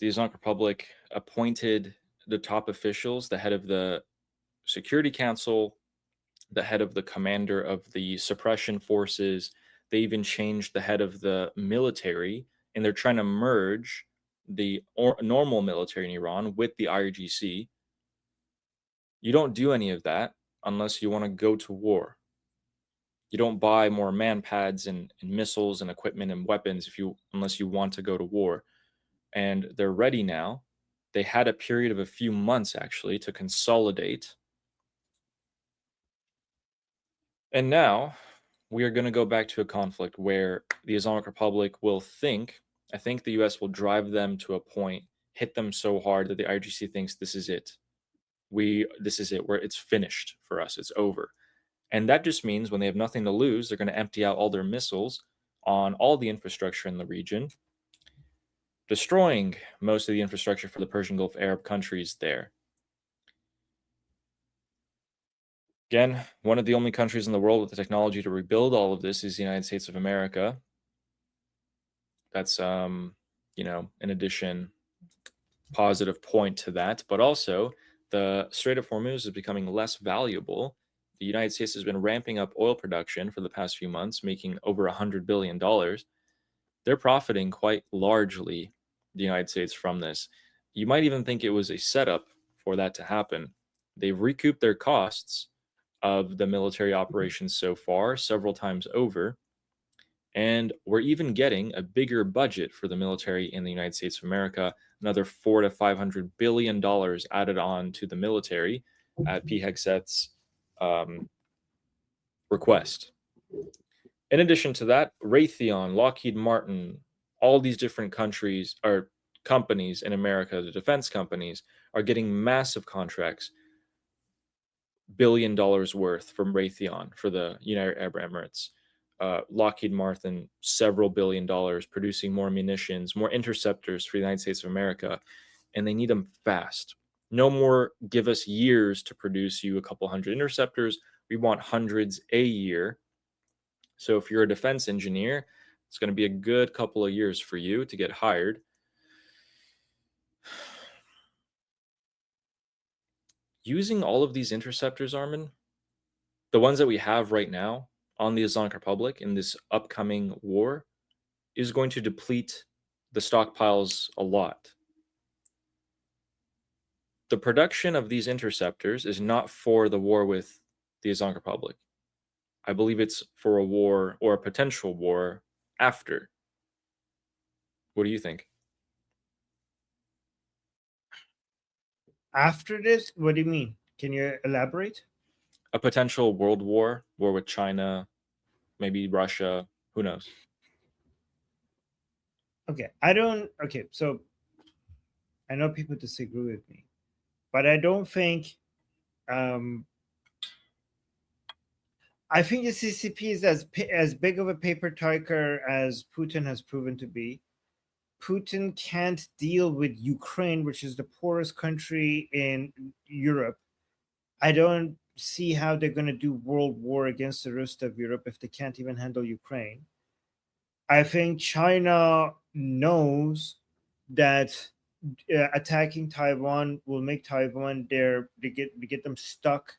the Islamic Republic appointed the top officials, the head of the Security Council, the head of the commander of the suppression forces. They even changed the head of the military, and they're trying to merge the normal military in Iran with the IRGC. You don't do any of that unless you want to go to war. You don't buy more man pads and missiles and equipment and weapons unless you want to go to war. And they're ready now. They had a period of a few months actually to consolidate. And now we are going to go back to a conflict where the Islamic Republic will I think the US will drive them to a point, hit them so hard that the IRGC thinks this is it. This is it, where it's finished for us, it's over. And that just means when they have nothing to lose, they're going to empty out all their missiles on all the infrastructure in the region, destroying most of the infrastructure for the Persian Gulf Arab countries there. Again, one of the only countries in the world with the technology to rebuild all of this is the United States of America. That's, an addition, positive point to that. But also, the Strait of Hormuz is becoming less valuable. The United States has been ramping up oil production for the past few months, making over $100 billion. They're profiting quite largely, the United States, from this. You might even think it was a setup for that to happen. They've recouped their costs of the military operations so far several times over. And we're even getting a bigger budget for the military in the United States of America, another $400 to $500 billion added on to the military at P. Hegseth's request. In addition to that, Raytheon, Lockheed Martin, all these different countries or companies in America, the defense companies, are getting massive contracts, $1 billion worth from Raytheon for the United Arab Emirates. Lockheed Martin, several $billion, producing more munitions, more interceptors for the United States of America, and they need them fast. No more give us years to produce you a couple hundred interceptors. We want hundreds a year. So if you're a defense engineer, it's going to be a good couple of years for you to get hired. Using all of these interceptors, Armin, the ones that we have right now on the Islamic Republic in this upcoming war, is going to deplete the stockpiles a lot. The production of these interceptors is not for the war with the Islamic Republic. I believe it's for a war or a potential war after. What do you think? After this, what do you mean? Can you elaborate? A potential world war with China, maybe Russia, who knows? Okay, I don't. Okay, so I know people disagree with me, but I don't think. Um, I think the CCP is as big of a paper tiger as Putin has proven to be. Putin can't deal with Ukraine, which is the poorest country in Europe. I don't see how they're going to do world war against the rest of Europe if they can't even handle Ukraine. I think China knows that attacking Taiwan will make Taiwan they get them stuck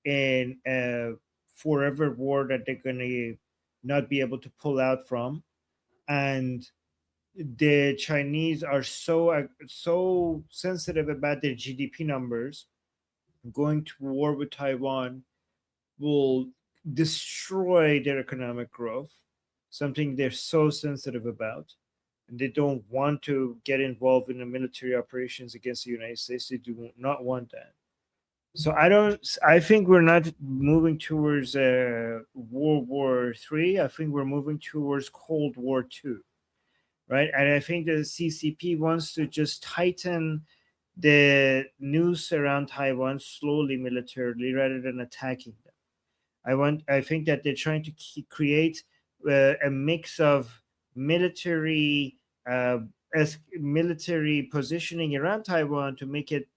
in a forever war that they're going to not be able to pull out from. And the Chinese are so sensitive about their GDP numbers. Going to war with Taiwan will destroy their economic growth, something they're so sensitive about. And they don't want to get involved in the military operations against the United States. They do not want that. So I don't. I think we're not moving towards World War III. I think we're moving towards Cold War II, right? And I think the CCP wants to just tighten the noose around Taiwan slowly militarily rather than attacking them. I think that they're trying to create a mix of military as military positioning around Taiwan to make it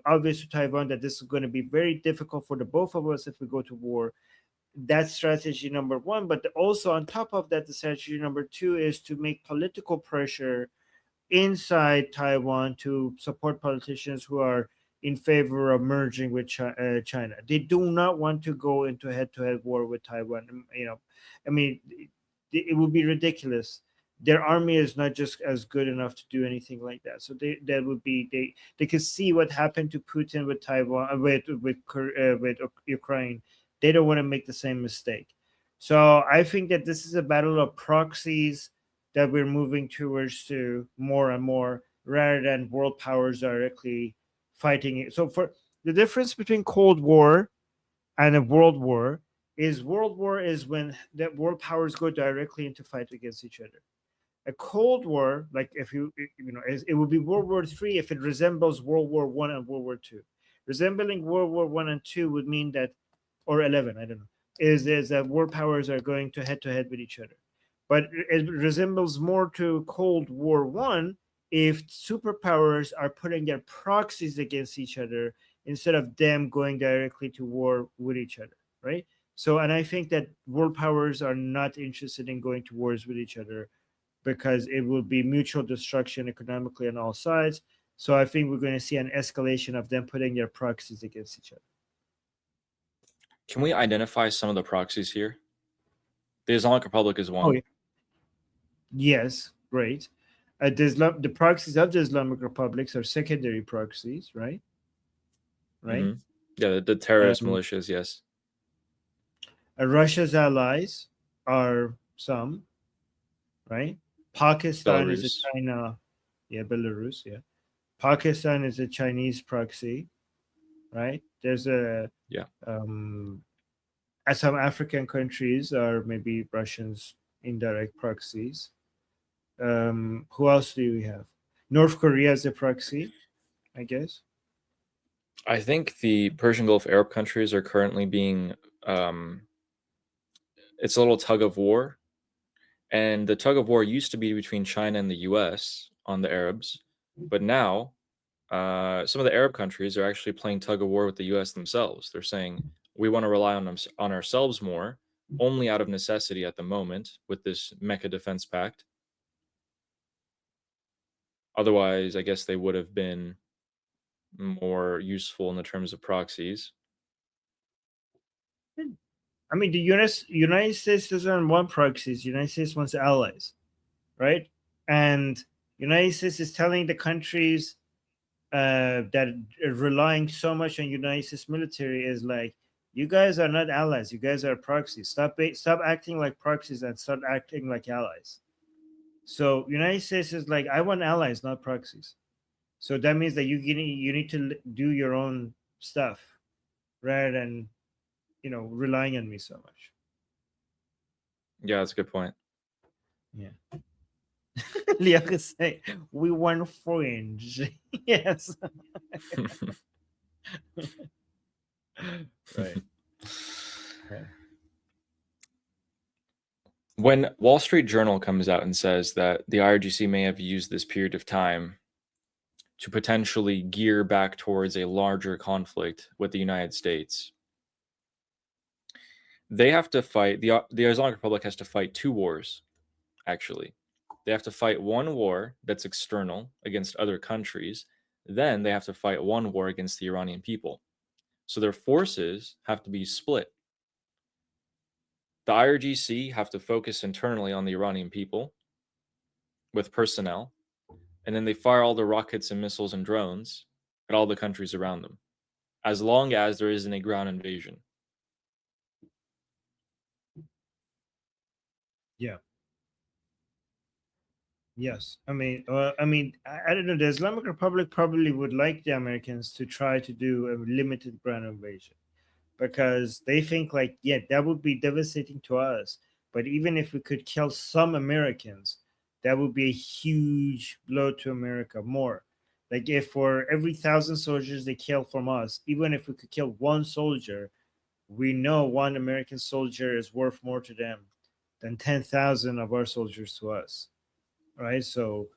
obvious to Taiwan that this is going to be very difficult for the both of us if we go to war. That's strategy number one. But also on top of that, the strategy number two is to make political pressure inside Taiwan to support politicians who are in favor of merging with China. They do not want to go into head-to-head war with Taiwan. I mean, it would be ridiculous. Their army is not just as good enough to do anything like that. So they could see what happened to Putin with Taiwan with Ukraine. They don't want to make the same mistake. So I think that this is a battle of proxies that we're moving towards to more and more, rather than world powers directly fighting it. So for the difference between Cold War and a World War is when the world powers go directly into fight against each other. A Cold War, like if it would be World War III if it resembles World War I and World War II. Resembling World War I and II would mean that, or 11, I don't know, is that world powers are going to head with each other. But it resembles more to Cold War One if superpowers are putting their proxies against each other instead of them going directly to war with each other, right? So, and I think that world powers are not interested in going to wars with each other because it will be mutual destruction economically on all sides. So I think we're going to see an escalation of them putting their proxies against each other. Can we identify some of the proxies here? The Islamic Republic is one. Oh, yeah. Yes, great. The proxies of the Islamic republics are secondary proxies, right? Right. Mm-hmm. Yeah, the terrorist Um, militias, yes. Russia's allies are some, right? Pakistan is a Belarus. China, yeah, Belarus, yeah. Pakistan is a Chinese proxy, right? There's Yeah. some African countries are maybe Russians indirect proxies. Who else do we have? North Korea is a proxy, I guess. I think the Persian Gulf Arab countries are currently being it's a little tug of war. And the tug of war used to be between China and the US on the Arabs, but now some of the Arab countries are actually playing tug of war with the US themselves. They're saying we want to rely on ourselves more, only out of necessity at the moment with this Mecca Defense Pact. Otherwise, I guess they would have been more useful in the terms of proxies. I mean, the United States doesn't want proxies. The United States wants allies, right? And United States is telling the countries that are relying so much on United States military is like, you guys are not allies. You guys are proxies. Stop acting like proxies and start acting like allies. So United States is like, I want allies, not proxies. So that means that you need to do your own stuff rather than relying on me so much. Yeah, that's a good point. Yeah. Liak is saying, we want friends. Yes. Right. Okay. When Wall Street Journal comes out and says that the IRGC may have used this period of time to potentially gear back towards a larger conflict with the United States, they have to fight the Islamic Republic has to fight two wars. Actually, they have to fight one war that's external against other countries. Then they have to fight one war against the Iranian people. So their forces have to be split. The IRGC have to focus internally on the Iranian people with personnel, and then they fire all the rockets and missiles and drones at all the countries around them, as long as there isn't a ground invasion. Yeah. Yes. I don't know. The Islamic Republic probably would like the Americans to try to do a limited ground invasion because they think like, yeah, that would be devastating to us. But even if we could kill some Americans, that would be a huge blow to America more. Like if for every 1,000 soldiers they kill from us, even if we could kill one soldier, we know one American soldier is worth more to them than 10,000 of our soldiers to us. Right. So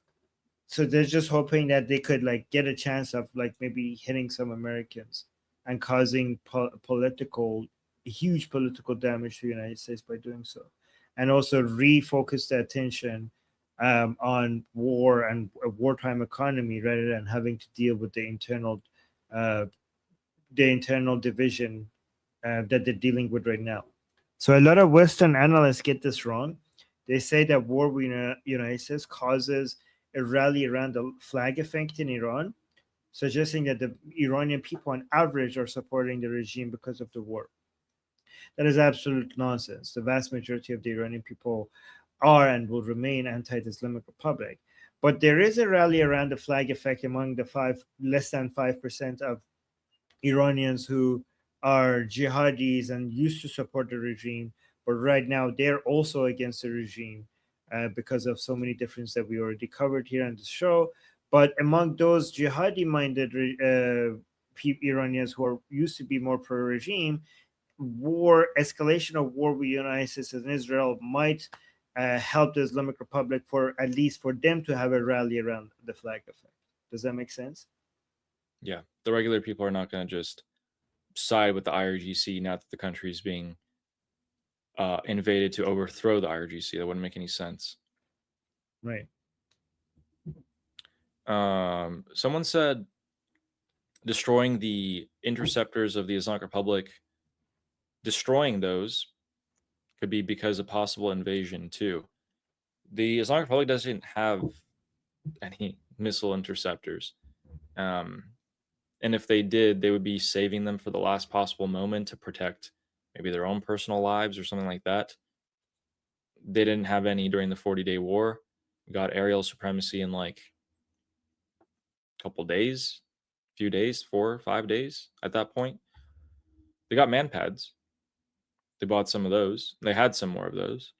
they're just hoping that they could like get a chance of like maybe hitting some Americans and causing huge political damage to the United States by doing so, and also refocus the attention on war and a wartime economy rather than having to deal with uh, the internal division that they're dealing with right now. So a lot of Western analysts get this wrong. They say that war with the United States causes a rally around the flag effect in Iran, suggesting that the Iranian people on average are supporting the regime because of the war. That is absolute nonsense. The vast majority of the Iranian people are and will remain anti Islamic Republic. But there is a rally around the flag effect among the less than 5% of Iranians who are jihadis and used to support the regime, but right now they're also against the regime because of so many differences that we already covered here on the show. But among those jihadi-minded Iranians who are used to be more pro-regime, escalation of war with the United States and Israel might help the Islamic Republic for at least for them to have a rally around the flag effect. Does that make sense? Yeah, the regular people are not going to just side with the IRGC now that the country is being invaded to overthrow the IRGC. That wouldn't make any sense. Right. Someone said destroying the interceptors of the Islamic Republic, destroying those could be because of possible invasion too. The Islamic Republic doesn't have any missile interceptors. And if they did, they would be saving them for the last possible moment to protect maybe their own personal lives or something like that. They didn't have any during the 40-day war. We got aerial supremacy in like a couple days, few days, 4 or 5 days at that point. They got man pads. They bought some of those. They had some more of those.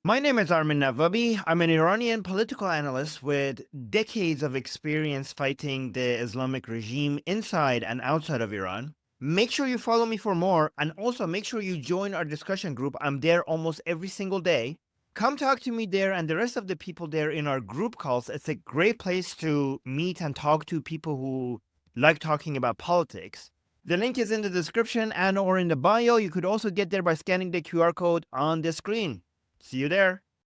My name is Armin Navabi. I'm an Iranian political analyst with decades of experience fighting the Islamic regime inside and outside of Iran. Make sure you follow me for more, and also make sure you join our discussion group. I'm there almost every single day. Come talk to me there and the rest of the people there in our group calls. It's a great place to meet and talk to people who like talking about politics. The link is in the description and or in the bio. You could also get there by scanning the QR code on the screen. See you there.